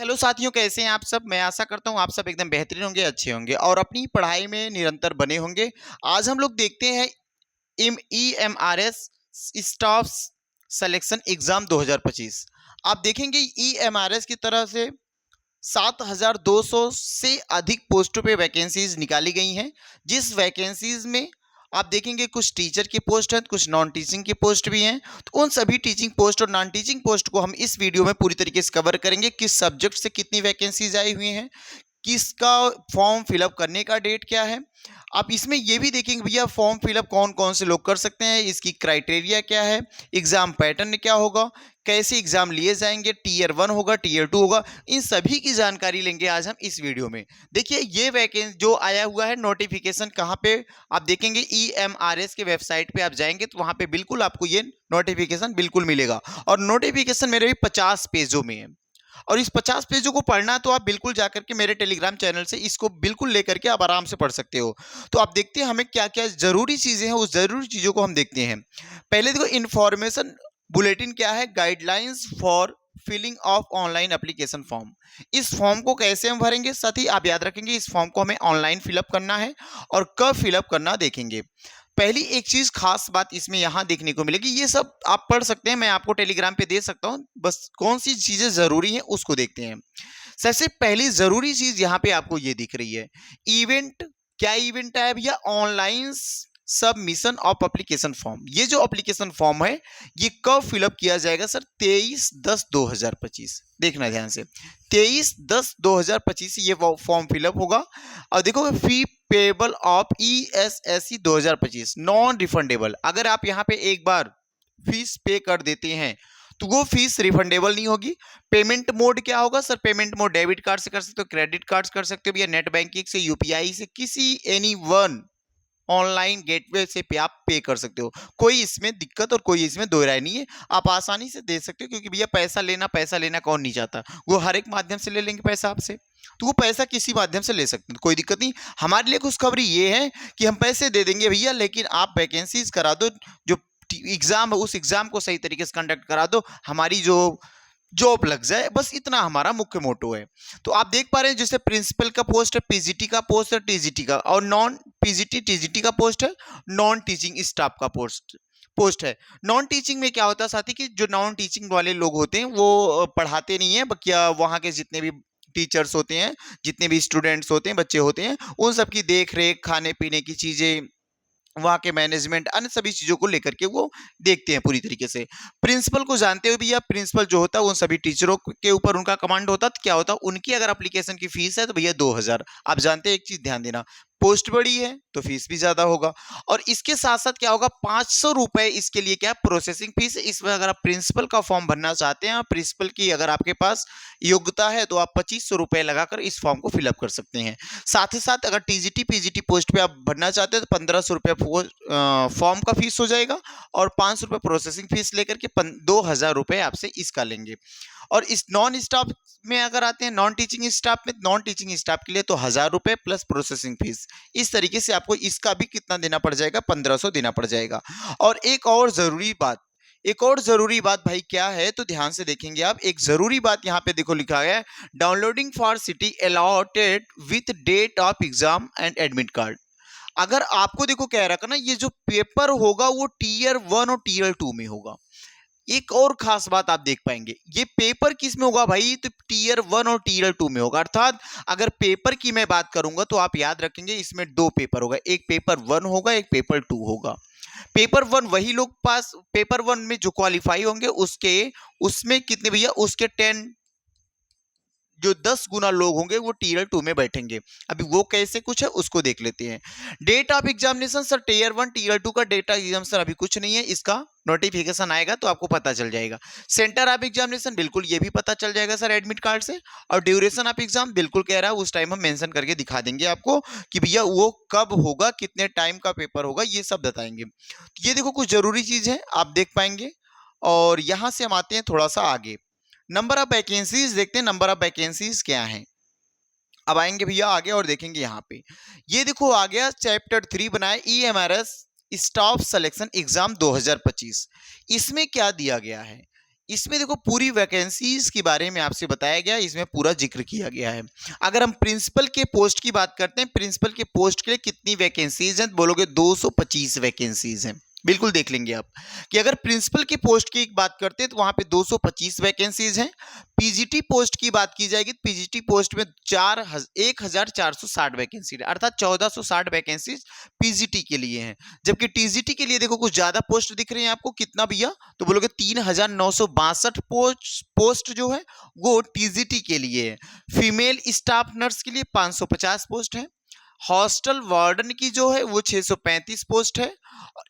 Hello साथियों, कैसे हैं आप सब। मैं आशा करता हूं आप सब एकदम बेहतरीन होंगे, अच्छे होंगे और अपनी पढ़ाई में निरंतर बने होंगे। आज हम लोग देखते हैं EMRS स्टाफ सिलेक्शन एग्जाम 2025। आप देखेंगे EMRS की तरफ से 7,200 से अधिक पोस्टों पे वैकेंसीज निकाली गई हैं। जिस वैकेंसीज में आप देखेंगे कुछ टीचर की पोस्ट है, कुछ नॉन टीचिंग की पोस्ट भी हैं। तो उन सभी टीचिंग पोस्ट और नॉन टीचिंग पोस्ट को हम इस वीडियो में पूरी तरीके से कवर करेंगे। किस सब्जेक्ट से कितनी वैकेंसीज आई हुई हैं, किसका फॉर्म फिलअप करने का डेट क्या है। आप इसमें ये भी देखेंगे भैया फॉर्म फिलअप कौन कौन से लोग कर सकते हैं, इसकी क्राइटेरिया क्या है, एग्जाम पैटर्न क्या होगा, कैसे एग्जाम लिए जाएंगे, टीयर 1 होगा, टीयर 2 होगा। इन सभी की जानकारी लेंगे आज हम इस वीडियो में। देखिए ये वैकेंसी जो आया हुआ है नोटिफिकेशन कहाँ पे आप देखेंगे, EMRS के वेबसाइट पे आप जाएंगे तो वहां पे बिल्कुल आपको ये नोटिफिकेशन बिल्कुल मिलेगा। और नोटिफिकेशन मेरे भी 50 पेजों में है और इस 50 पेजों को पढ़ना तो आप बिल्कुल जाकर के मेरे टेलीग्राम चैनल से इसको बिल्कुल लेकर के आप आराम से पढ़ सकते हो। तो आप देखते हैं हमें क्या क्या जरूरी चीजें हैं, उस जरूरी चीजों को हम देखते हैं। पहले देखो इंफॉर्मेशन बुलेटिन क्या है, guidelines for filling of online application form. इस फॉर्म को कैसे हम भरेंगे, साथ ही आप याद रखेंगे इस फॉर्म को हमें ऑनलाइन फिलअप करना है और कब फिलअप करना देखेंगे। पहली एक चीज खास बात इसमें यहां देखने को मिलेगी, ये सब आप पढ़ सकते हैं, मैं आपको टेलीग्राम पे दे सकता हूं, बस कौन सी चीजें जरूरी हैं उसको देखते हैं। सबसे पहली जरूरी चीज यहां पे आपको ये दिख रही है, इवेंट। क्या इवेंट है भैया, online submission of application form. ये जो एप्लीकेशन फॉर्म है ये कब फिलअप किया जाएगा सर, 23/10/2025। देखना ध्यान से, 23/10/2025 ये फॉर्म फिलअप होगा। और देखो fee payable of ESSC 2025 non refundable. अगर आप यहाँ पे एक बार फीस पे कर देते हैं तो वो फीस रिफंडेबल नहीं होगी। पेमेंट मोड क्या होगा sir, payment mode debit card से कर सकते हो, क्रेडिट कार्ड कर सकते हो या नेट बैंकिंग से, UPI से, किसी एनी वन ऑनलाइन गेटवे से पे आप पे कर सकते हो। कोई इसमें दिक्कत और कोई इसमें दो राय नहीं है, आप आसानी से दे सकते हो। क्योंकि भैया पैसा लेना कौन नहीं चाहता, वो हर एक माध्यम से ले लेंगे पैसा आपसे, तो वो पैसा किसी माध्यम से ले सकते हैं, कोई दिक्कत नहीं। हमारे लिए खुशखबरी ये है कि हम पैसे दे देंगे भैया, लेकिन आप वैकेंसीज करा दो, जो एग्जाम है उस एग्जाम को सही तरीके से कंडक्ट करा दो, हमारी जो जॉब लग जाए, बस इतना हमारा मुख्य मोटो है। तो आप देख पा रहे हैं जैसे प्रिंसिपल का पोस्ट है, PGT का पोस्ट है, TGT का, और नॉन PGT TGT का पोस्ट है, नॉन टीचिंग स्टाफ का पोस्ट है। नॉन टीचिंग में क्या होता है साथी कि जो नॉन टीचिंग वाले लोग होते हैं वो पढ़ाते नहीं है, क्या वहाँ के जितने भी टीचर्स होते हैं, जितने भी स्टूडेंट्स होते हैं, बच्चे होते हैं, उन सबकी देख रेख, खाने पीने की चीजें, वहाँ के मैनेजमेंट, अन्य सभी चीजों को लेकर के वो देखते हैं पूरी तरीके से। प्रिंसिपल को जानते हो भैया, प्रिंसिपल जो होता है उन सभी टीचरों के ऊपर उनका कमांड होता है। तो क्या होता है, उनकी अगर एप्लीकेशन की फीस है तो भैया 2,000। आप जानते हैं एक चीज ध्यान देना, पोस्ट बड़ी है तो फीस भी ज्यादा होगा। और इसके साथ साथ क्या होगा, 500 रुपए इसके लिए क्या प्रोसेसिंग फीस है। इसमें अगर आप प्रिंसिपल का फॉर्म भरना चाहते हैं, प्रिंसिपल की अगर आपके पास योग्यता है तो आप 2500 रुपए लगाकर इस फॉर्म को फिलअप कर सकते हैं। साथ ही साथ अगर TGT PGT पोस्ट पे आप भरना चाहते हैं तो 1500 रुपये फॉर्म का फीस हो जाएगा और 500 रुपये प्रोसेसिंग फीस लेकर के 2,000 रुपये आपसे इसका लेंगे। और इस नॉन स्टाफ में अगर आते हैं, नॉन टीचिंग स्टाफ में, नॉन टीचिंग स्टाफ के लिए तो 1,000 रुपये प्लस प्रोसेसिंग फीस। इस तरीके से आपको इसका भी कितना देना पड़ जाएगा, 1500 देना पड़ जाएगा। और एक और जरूरी बात भाई क्या है, तो ध्यान से देखेंगे आप, एक जरूरी बात यहाँ पे देखो लिखा है, downloading for city allotted with date of exam and admit card. अगर आपको देखो कह रखा ना, ये जो पेपर होगा वो टीयर 1 और टीयर 2 में होगा। एक और खास बात आप देख पाएंगे, ये पेपर किस में होगा भाई, तो टीयर 1 और टीयर 2 में होगा। अर्थात अगर पेपर की मैं बात करूंगा तो आप याद रखेंगे इसमें दो पेपर होगा, एक पेपर 1 होगा, एक पेपर 2 होगा। पेपर 1 वही लोग पास, पेपर 1 में जो क्वालिफाई होंगे उसके, उसमें कितने भैया, उसके 10, जो 10 गुना लोग होंगे वो टीयर 2 में बैठेंगे। अभी वो कैसे कुछ है उसको देख लेते हैं। Date of examination sir, tier 1 tier 2 का डेट ऑफ एग्जामिनेशन अभी कुछ नहीं है, इसका नोटिफिकेशन आएगा तो आपको पता चल जाएगा। सेंटर ऑफ एग्जामिनेशन बिल्कुल ये भी पता चल जाएगा सर एडमिट कार्ड से। और ड्यूरेशन ऑफ एग्जाम बिल्कुल कह रहा है उस टाइम हम मेंशन करके दिखा देंगे आपको कि भैया वो कब होगा, कितने टाइम का पेपर होगा, ये सब बताएंगे। ये देखो कुछ जरूरी चीज है आप देख पाएंगे। और यहां से हम आते हैं थोड़ा सा आगे, नंबर ऑफ वैकेंसीज देखते हैं, नंबर ऑफ वैकेंसीज क्या है। अब आएंगे भैया आगे और देखेंगे यहाँ पे, ये देखो आ गया चैप्टर 3 बनाए EMRS स्टाफ सिलेक्शन एग्जाम 2025। इसमें क्या दिया गया है, इसमें देखो पूरी वैकेंसीज के बारे में आपसे बताया गया, इसमें पूरा जिक्र किया गया है। अगर हम प्रिंसिपल के पोस्ट की बात करते हैं, प्रिंसिपल के पोस्ट के लिए कितनी वैकेंसीज हैं, बोलोगे 225 वैकेंसीज हैं। बिल्कुल देख लेंगे आप कि अगर प्रिंसिपल की पोस्ट की बात करते हैं तो वहां पे 225 वैकेंसीज हैं। पीजीटी पोस्ट की बात की जाएगी, पीजीटी पोस्ट में 1460 वैकेंसी, अर्थात 1460 वैकेंसीज पीजीटी के लिए हैं। जबकि टीजीटी के लिए देखो कुछ ज्यादा पोस्ट दिख रहे हैं आपको, कितना भैया, तो बोलोगे 3962 पोस्ट जो है वो टीजीटी के लिए है। फीमेल स्टाफ नर्स के लिए 550 पोस्ट है। हॉस्टल वार्डन की जो है वो 635 पोस्ट है।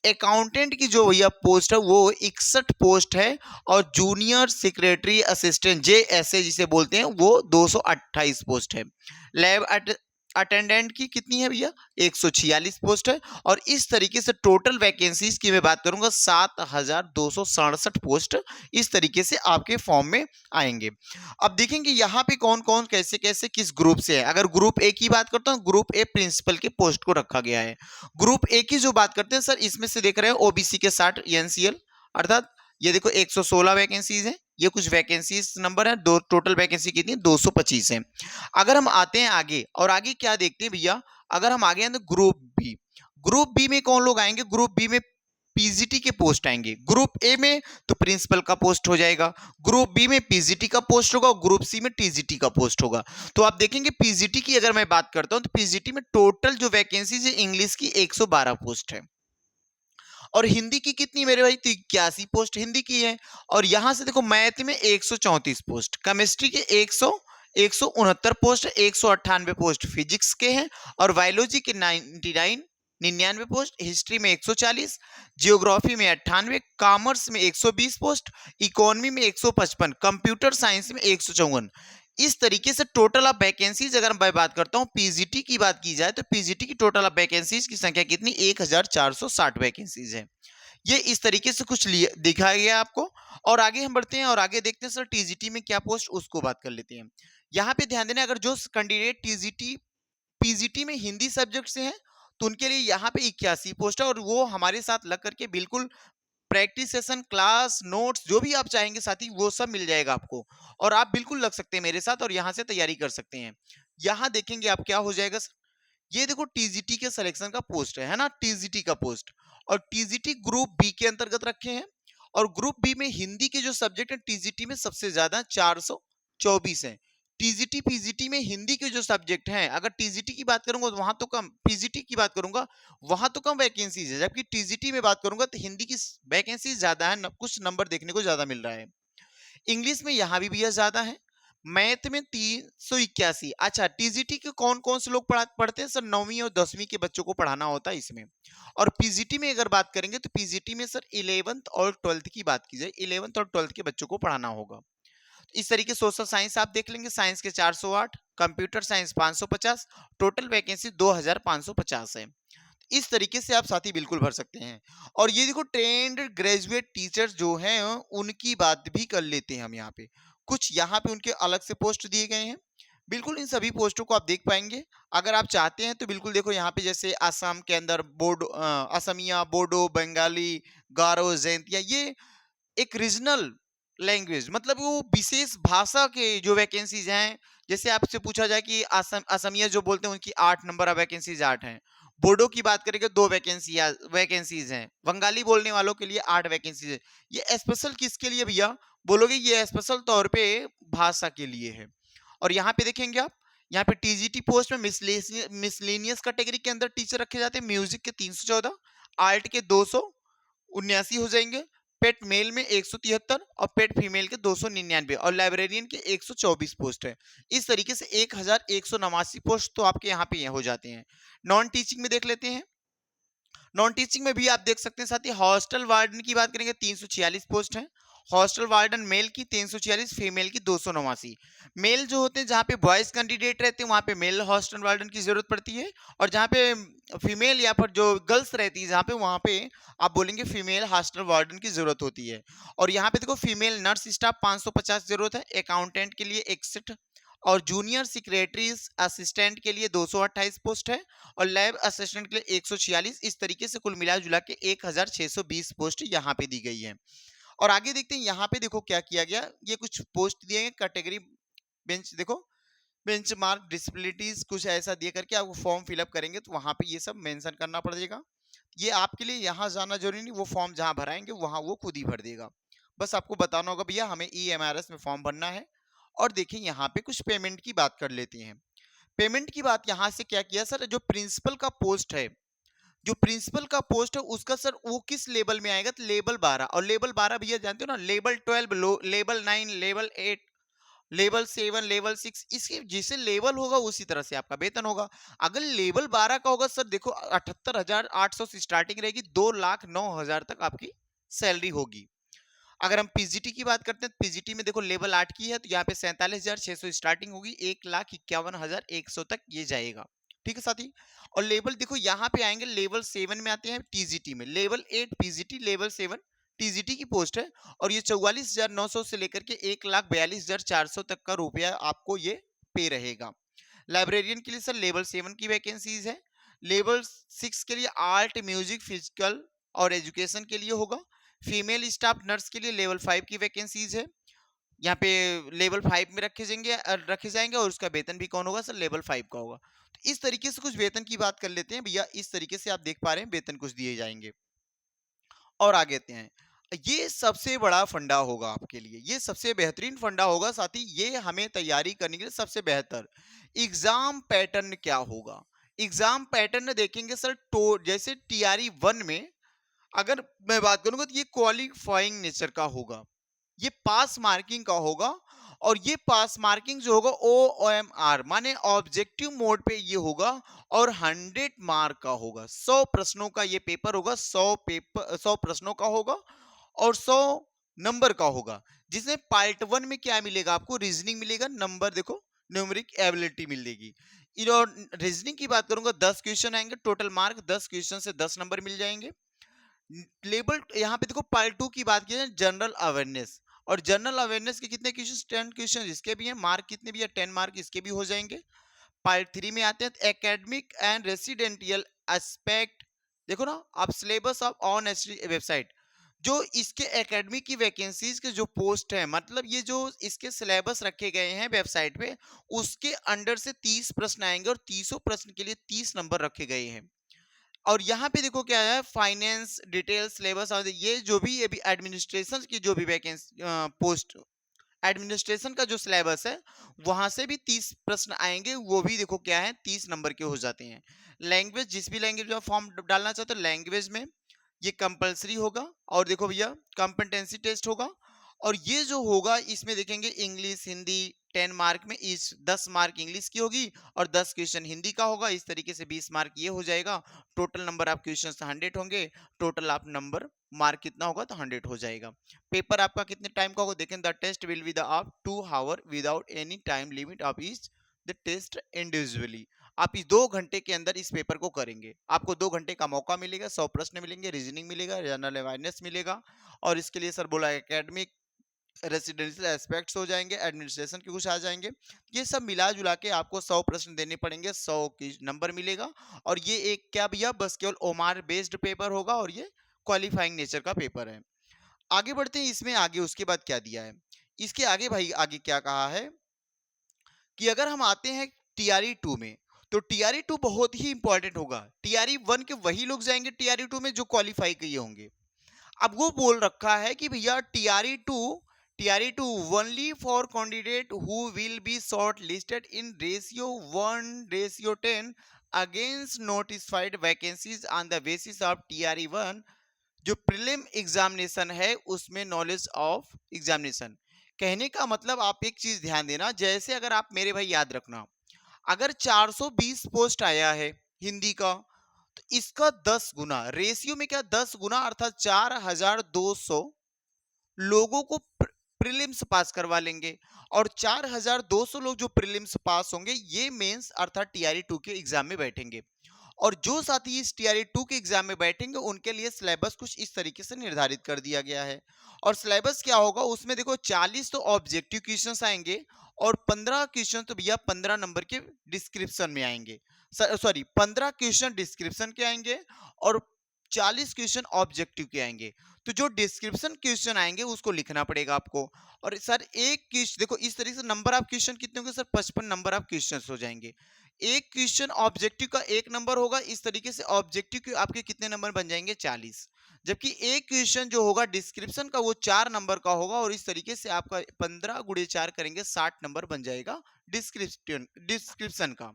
अकाउंटेंट की जो भैया पोस्ट है वो 61 पोस्ट है। और जूनियर सेक्रेटरी असिस्टेंट जेएसए जिसे बोलते हैं वो 228 पोस्ट है। लैब अटेंडेंट की कितनी है भैया, 146 पोस्ट है। और इस तरीके से टोटल वैकेंसीज की मैं बात करूंगा 7267 पोस्ट इस तरीके से आपके फॉर्म में आएंगे। अब देखेंगे यहाँ पे कौन कौन कैसे कैसे किस ग्रुप से है। अगर ग्रुप ए की बात करता हूँ, ग्रुप ए प्रिंसिपल के पोस्ट को रखा गया है। ग्रुप ए की जो बात करते हैं सर, इसमें से देख रहे हैं ओबीसी के 60 एनसीएल, अर्थात ये देखो 116 वैकेंसीज है। ये कुछ वैकेंसीज नंबर है, दो टोटल वैकेंसी कितनी 225 है। अगर हम आते हैं आगे, और आगे क्या देखते हैं भैया, अगर हम आगे हैं तो ग्रुप बी, ग्रुप बी में कौन लोग आएंगे, ग्रुप बी में पीजीटी के पोस्ट आएंगे। ग्रुप ए में तो प्रिंसिपल का पोस्ट हो जाएगा, ग्रुप बी में पीजीटी का पोस्ट होगा, और ग्रुप सी में टीजीटी का पोस्ट होगा। तो आप देखेंगे पीजीटी की अगर मैं बात करता हूं तो पीजीटी में टोटल जो वैकेंसीज है इंग्लिश की 112 पोस्ट है। और हिंदी की कितनी मेरे भाई, तो 81 पोस्ट हिंदी की है। और यहां से देखो मैथ में 134 पोस्ट, केमिस्ट्री के 169 पोस्ट, 198 पोस्ट फिजिक्स के हैं। और बायोलॉजी के 99 पोस्ट, हिस्ट्री में 140, जियोग्राफी में 98, कॉमर्स में 120 पोस्ट, इकोनॉमी में 155, कंप्यूटर साइंस में 154। इस तरीके से टोटल ऑफ वैकेंसीज अगर मैं बात करता हूं, पीजीटी की बात की जाए तो पीजीटी की टोटल ऑफ वैकेंसीज की संख्या कितनी, 1460 वैकेंसीज है। ये इस तरीके से कुछ दिखाया गया आपको। और आगे हम बढ़ते हैं और आगे देखते हैं सर टीजीटी में क्या पोस्ट, उसको बात कर लेते हैं। यहाँ पे ध्यान देना, अगर जो कैंडिडेट टीजीटी पीजीटी में हिंदी सब्जेक्ट से है तो उनके लिए यहाँ पे 81 पोस्ट है। और वो हमारे साथ लग करके बिल्कुल प्रैक्टिस सेशन, क्लास नोट्स जो भी आप चाहेंगे साथी वो सब मिल जाएगा आपको। और आप बिल्कुल लग सकते हैं मेरे साथ और यहाँ से तैयारी कर सकते हैं। यहाँ देखेंगे आप क्या हो जाएगा, ये देखो टीजीटी के सिलेक्शन का पोस्ट है ना, टीजीटी का पोस्ट। और टीजीटी ग्रुप बी के अंतर्गत रखे हैं। और ग्रुप बी में हिंदी के जो सब्जेक्ट है टीजीटी में सबसे ज्यादा 424 है। टीजीटी पीजीटी में हिंदी के जो सब्जेक्ट हैं, अगर टीजीटी की बात करूंगा तो वहां तो कम, पीजीटी की बात करूंगा वहां तो कम वैकेंसीज है, जबकि टीजीटी में बात करूंगा तो हिंदी की वैकेंसीज ज्यादा है, कुछ नंबर देखने को ज्यादा मिल रहा है। इंग्लिश में यहाँ भी भैया ज्यादा है। मैथ में 381। अच्छा, टीजीटी के कौन कौन से लोग पढ़ते हैं सर, 9वीं और 10वीं के बच्चों को पढ़ाना होता है इसमें। और पीजीटी में अगर बात करेंगे तो पीजीटी में सर 11th और 12th की बात की जाए, 11th और 12th के बच्चों को पढ़ाना होगा। इस तरीके सोशल साइंस आप देख लेंगे, साइंस के 408, कंप्यूटर साइंस 550, टोटल वैकेंसी 2550 है। इस तरीके से आप साथी बिल्कुल भर सकते हैं। और ये देखो ट्रेंड ग्रेजुएट टीचर्स जो हैं उनकी बात भी कर लेते हैं हम यहाँ पे। कुछ यहाँ पे उनके अलग से पोस्ट दिए गए हैं, बिल्कुल इन सभी पोस्टों को आप देख पाएंगे। अगर आप चाहते हैं तो बिल्कुल देखो यहाँ पे, जैसे आसाम के अंदर बोडो, असमिया, बोडो, बंगाली, गारो, जैंतिया, ये एक रीजनल लैंग्वेज, मतलब वो विशेष भाषा के जो वैकेंसीज हैं। जैसे आपसे पूछा जाए कि असमिया जो बोलते हैं उनकी 8 नंबर ऑफ वैकेंसीज 8 हैं। बोडो की बात करेंगे 2 वैकेंसीज हैं। बंगाली बोलने वालों के लिए 8 वैकेंसीज है। ये स्पेशल किसके लिए भैया, बोलोगे ये स्पेशल तौर पे भाषा के लिए है। और यहाँ पे देखेंगे आप, यहाँ पे टीजीटी पोस्ट में मिसलेनियस कैटेगरी के अंदर टीचर रखे जाते हैं। म्यूजिक के 314, आर्ट के 279 हो जाएंगे, पेट मेल में 173 और पेट फीमेल के 299 और लाइब्रेरियन के 124 पोस्ट है। इस तरीके से 1189 पोस्ट तो आपके यहाँ पे हो जाते हैं। नॉन टीचिंग में देख लेते हैं। नॉन टीचिंग में भी आप देख सकते हैं साथी, हॉस्टल वार्डन की बात करेंगे 346 पोस्ट है। हॉस्टल वार्डन मेल की 346, फीमेल की 289। मेल जो होते हैं, जहाँ पे बॉयज कैंडिडेट रहते हैं वहां पे मेल हॉस्टल वार्डन की जरूरत पड़ती है। और जहाँ पे फीमेल या फिर जो गर्ल्स रहती है जहाँ पे, वहां पे आप बोलेंगे फीमेल हॉस्टल वार्डन की जरूरत होती है। और यहाँ पे देखो फीमेल नर्स स्टाफ 550 जरूरत है, अकाउंटेंट के लिए 61 और जूनियर सेक्रेटरी असिस्टेंट के लिए 228 पोस्ट है। और लैब असिस्टेंट के लिए 146। इस तरीके से कुल मिला जुला के 1620 पोस्ट यहाँ पे दी गई है। और आगे देखते हैं यहाँ पे देखो क्या किया गया, ये कुछ पोस्ट दिए गए कैटेगरी बेंच, देखो बेंच मार्क डिसेबिलिटीज कुछ ऐसा दिए करके आपको फॉर्म फिलअप करेंगे तो वहां पे ये सब मेंशन करना पड़ेगा। ये आपके लिए यहाँ जाना जरूरी नहीं, वो फॉर्म जहां भराएंगे वहां वो खुद ही भर देगा। बस आपको बताना होगा भैया हमें EMRS में फॉर्म भरना है। और देखिए यहाँ पे कुछ पेमेंट की बात कर लेते हैं। पेमेंट की बात यहाँ से क्या किया सर, जो प्रिंसिपल का पोस्ट है, जो प्रिंसिपल का पोस्ट है उसका सर वो किस लेवल में आएगा, तो लेवल 12। और लेवल 12 भैया जानते हो ना, level 12, level 9, level 8, level 7, level 6, इसके जैसे लेवल होगा उसी तरह से आपका वेतन होगा। अगर लेवल 12 का होगा सर देखो 78,800 से स्टार्टिंग रहेगी, 2,09,000 तक आपकी सैलरी होगी। अगर हम पीजीटी की बात करते हैं तो पीजीटी में देखो लेवल 8 की है तो यहाँ पे 47,600 स्टार्टिंग होगी, 1,51,100 तक ये जाएगा। ठीक है साथी। और लेवल देखो यहाँ पे आएंगे, लेवल 7 में आते हैं टीजीटी में, लेवल 8 पीजीटी, लेवल 7 टीजीटी की पोस्ट है। और ये 44,900 से लेकर के 1,42,400 तक का रुपया आपको ये पे रहेगा। लाइब्रेरियन के लिए सर लेवल 7 की वैकेंसीज है। लेवल 6 के लिए आर्ट, म्यूजिक, फिजिकल और एजुकेशन के लिए होगा। फीमेल स्टाफ नर्स के लिए लेवल 5 की वैकेंसीज है। यहाँ पे लेवल 5 में रखे जाएंगे और उसका वेतन भी कौन होगा सर, लेवल 5 का होगा। तो इस तरीके से कुछ वेतन की बात कर लेते हैं भैया, इस तरीके से आप देख पा रहे हैं वेतन कुछ दिए जाएंगे। और आगे आते हैं, ये सबसे बड़ा फंडा होगा आपके लिए, ये सबसे बेहतरीन फंडा होगा साथी, ये हमें तैयारी करने के लिए सबसे बेहतर एग्जाम पैटर्न क्या होगा। एग्जाम पैटर्न देखेंगे सर, तो जैसे TRE 1 में अगर मैं बात करूंगा तो ये क्वालिफाइंग नेचर का होगा, ये पास मार्किंग का होगा। और ये पास मार्किंग जो होगा OMR माने ऑब्जेक्टिव मोड पे ये होगा। और 100 मार्क का होगा, 100 प्रश्नों का ये पेपर होगा, 100 प्रश्नों का होगा और 100 नंबर का होगा। जिसमें पार्ट 1 में क्या मिलेगा आपको, रीजनिंग मिलेगा, नंबर देखो न्यूमेरिक एबिलिटी मिलेगी। रीजनिंग की बात करूंगा 10 क्वेश्चन आएंगे, टोटल मार्क 10 क्वेश्चन से 10 नंबर मिल जाएंगे। लेबल यहाँ पे देखो पार्ट 2 की बात की जाए जनरल अवेयरनेस, और जनरल अवेयरनेस के कितने क्वेश्चन, 10 क्वेश्चन इसके भी हैं, मार्क कितने भी है 10 मार्क इसके भी हो जाएंगे। पार्ट 3 में आते हैं एकेडमिक एंड रेसिडेंटियल एस्पेक्ट, देखो ना आप सिलेबस ऑफ ऑन वेबसाइट, जो इसके एकेडमिक की वैकेंसीज के जो पोस्ट है, मतलब ये जो इसके सिलेबस रखे गए हैं वेबसाइट पे, उसके अंडर से 30 प्रश्न आएंगे और 30 प्रश्न के लिए 30 नंबर रखे गए हैं। और यहाँ पे देखो क्या है, फाइनेंस डिटेल सिलेबस और ये जो भी ये भी एडमिनिस्ट्रेशन की जो भी वैकेंसी पोस्ट, एडमिनिस्ट्रेशन का जो सिलेबस है वहां से भी 30 प्रश्न आएंगे, वो भी देखो क्या है 30 नंबर के हो जाते हैं। लैंग्वेज, जिस भी लैंग्वेज में फॉर्म डालना चाहते हो लैंग्वेज में ये कंपलसरी होगा। और देखो भैया कॉम्पिटेंसी टेस्ट होगा। और ये जो होगा इसमें देखेंगे इंग्लिश हिंदी 10 मार्क में, इस 10 मार्क इंग्लिश की होगी और 10 क्वेश्चन हिंदी का होगा, इस तरीके से 20 मार्क ये हो जाएगा। टोटल नंबर आप क्वेश्चन 100 होंगे, टोटल आप नंबर मार्क कितना होगा तो 100 हो जाएगा। पेपर आपका कितने टाइम का होगा, देखें the test will be the of 2 hour without any time limit of each the test individually. आप इस 2 घंटे के अंदर इस पेपर को करेंगे, आपको 2 घंटे का मौका मिलेगा, 100 प्रश्न मिलेंगे, रीजनिंग मिलेगा, जनरल अवेयरनेस मिलेगा। और इसके लिए सर बोला एकेडमिक रेसिडेंशियल एस्पेक्ट्स हो जाएंगे, एडमिनिस्ट्रेशन के कुछ आ जाएंगे, ये सब मिला जुला के आपको 100 प्रश्न देने पड़ेंगे, 100 की नंबर मिलेगा। और ये एक क्या भैया बस केवल ओमार बेस्ड पेपर होगा और ये क्वालिफाइंग नेचर का पेपर है। आगे बढ़ते हैं, इसमें आगे उसके बाद क्या दिया है, इसके आगे भाई आगे क्या कहा है कि अगर हम आते हैं TRE 2 में, तो TRE 2 बहुत ही इंपॉर्टेंट होगा। TRE 1 के वही लोग जाएंगे TRE 2 में जो क्वालिफाई किए होंगे। अब वो बोल रखा है कि भैया TRE 2 only for candidate who will be shortlisted in ratio 1:10 against notified vacancies on the basis of TRE 1, जो प्रीलिम एग्जामिनेशन है उसमें नॉलेज ऑफ एग्जामिनेशन। कहने का मतलब आप एक चीज ध्यान देना, जैसे अगर आप मेरे भाई याद रखना, अगर 420 पोस्ट आया है हिंदी का, तो इसका 10 गुना रेशियो में क्या 10 गुना अर्थात 4,200 लोगों को प्रीलिम्स पास करवा लेंगे। और 4,200 लोग जो प्रीलिम्स पास होंगे ये मेंस अर्थात TRE 2 के एग्जाम में बैठेंगे। और जो साथी इस TRE 2 के एग्जाम में बैठेंगे उनके लिए सिलेबस कुछ इस तरीके से निर्धारित कर दिया गया है। और सिलेबस क्या होगा उसमें देखो 40 तो ऑब्जेक्टिव क्वेश्चंस आएंगे और 15 क्वेश्चन तो भैया 15 नंबर के डिस्क्रिप्शन में आएंगे, सॉरी 15 क्वेश्चन डिस्क्रिप्शन के आएंगे और 40 क्वेश्चन ऑब्जेक्टिव के आएंगे। तो जो डिस्क्रिप्शन क्वेश्चन आएंगे उसको लिखना पड़ेगा आपको। और सर एक क्वेश्चन देखो, इस तरीके से नंबर ऑफ क्वेश्चन कितने होंगे सर, 55 नंबर ऑफ क्वेश्चन हो जाएंगे। एक क्वेश्चन ऑब्जेक्टिव का 1 नंबर होगा, इस तरीके से ऑब्जेक्टिव के आपके कितने नंबर बन जाएंगे, 40। जबकि एक क्वेश्चन जो होगा डिस्क्रिप्शन का वो 4 नंबर का होगा, और इस तरीके से आपका 15 गुणे 4 करेंगे 60 नंबर बन जाएगा डिस्क्रिप्शन का।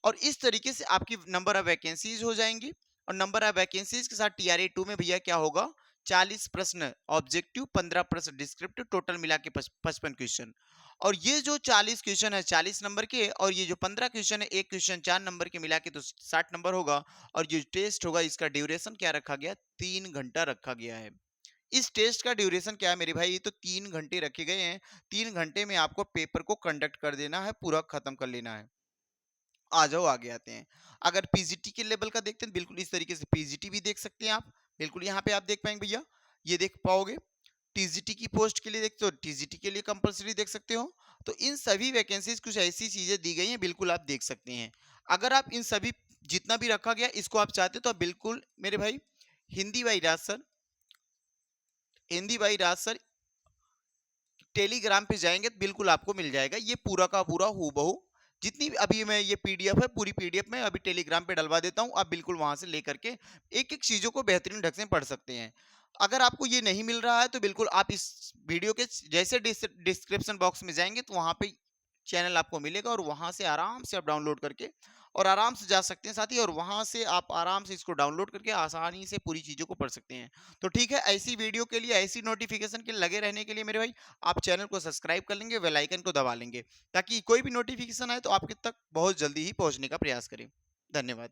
और इस तरीके से आपकी नंबर ऑफ वैकेंसीज हो जाएंगी। और नंबर ऑफ वैकेंसीज के साथ टीआरए 2 में भैया क्या होगा, 40 प्रश्न ऑब्जेक्टिव, 15 प्रश्न डिस्क्रिप्टिव, टोटल मिला के 55 क्वेश्चन। और ये जो 40 क्वेश्चन है 40 नंबर के, और ये जो 15 क्वेश्चन है एक क्वेश्चन 4 नंबर के मिला के तो 60 नंबर होगा। और ये टेस्ट होगा, इसका ड्यूरेशन क्या रखा गया, 3 घंटा रखा गया है। इस टेस्ट का ड्यूरेशन क्या है मेरे भाई, ये तो 3 घंटे रखे गए हैं। 3 घंटे में आपको पेपर को कंडक्ट कर देना है, पूरा खत्म कर लेना है। आ जाओ आगे आते हैं। अगर पीजीटी के लेवल का देखते हैं, बिल्कुल इस तरीके से पीजीटी भी देख सकते हैं आप। बिल्कुल यहाँ पे आप देख पाएंगे भैया, ये देख पाओगे। टीजीटी की पोस्ट के लिए देखते हो, टीजीटी के लिए कंपलसरी देख सकते हो। तो इन सभी वैकेंसीज कुछ ऐसी चीजें दी गई हैं, बिल्कुल आप देख सकते हैं। अगर आप इन सभी जितना भी रखा गया इसको आप चाहते हो तो आप बिल्कुल मेरे भाई Hindi by Raj sir, Hindi by Raj sir Telegram पे जाएंगे तो बिल्कुल आपको मिल जाएगा ये पूरा का पूरा हूबहू। जितनी भी अभी मैं ये पीडीएफ है, पूरी पीडीएफ में अभी टेलीग्राम पे डलवा देता हूँ, आप बिल्कुल वहां से लेकर के एक एक चीजों को बेहतरीन ढंग से पढ़ सकते हैं। अगर आपको ये नहीं मिल रहा है तो बिल्कुल आप इस वीडियो के जैसे डिस्क्रिप्शन बॉक्स में जाएंगे तो वहां पे चैनल आपको मिलेगा, और वहां से आराम से आप डाउनलोड करके और आराम से जा सकते हैं साथी, और वहां से आप आराम से इसको डाउनलोड करके आसानी से पूरी चीजों को पढ़ सकते हैं। तो ठीक है, ऐसी वीडियो के लिए, ऐसी नोटिफिकेशन के लिए लगे रहने के लिए मेरे भाई आप चैनल को सब्सक्राइब कर लेंगे, बेल आइकन को दबा लेंगे, ताकि कोई भी नोटिफिकेशन आए तो आपके तक बहुत जल्दी ही पहुंचने का प्रयास करें। धन्यवाद।